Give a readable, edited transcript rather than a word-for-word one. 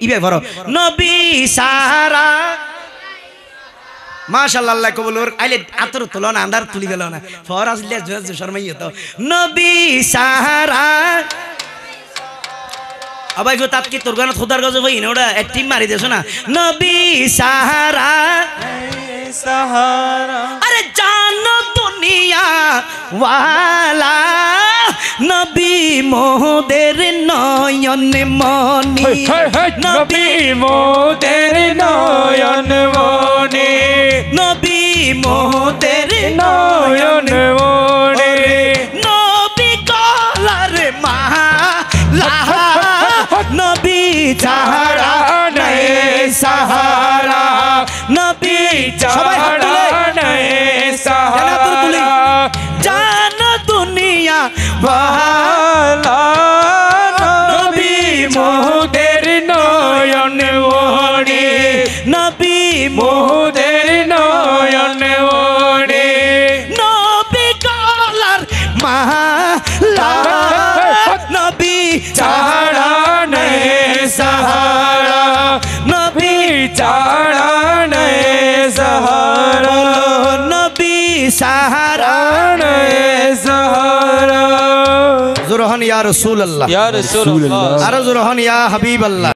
ইবে ভরো নবী সাহারা মাশাআল্লাহ আল্লাহ কবুল ওর আইলে আতর তুলো না আন্দার তুলি গেল না ফরাজ লে জজ শর্মাই তো নবী সাহারা আবাই গো তাত কি তোর গান খোদার গজব হই না ওটা টিম মারি দেছো না নবী সাহারা সাহারা আরে জানো দুনিয়া ওয়ালা নবী মোদের নয়ন মনি নবী মোদের নয়ন মনি নবী মোদের নয়ন মনি নবী গলার মালা নবী ছাড়া নাই সাহারা নবী ছাড়া নাই সাহারা জান দুনিয়া ওয়ালা নবী মোদের নয়ন মনি নবী মোদের নয়ন মনি নবী গলার মালা নবী ছাড়া নাই সাহারা নবী ছাড়া নাই সাহারা নবী সাহারা নাই সাহারা জুরহান ইয়া রাসূলুল্লাহ ইয়া রাসূলুল্লাহ আর জুরহান ইয়া হাবিবাল্লাহ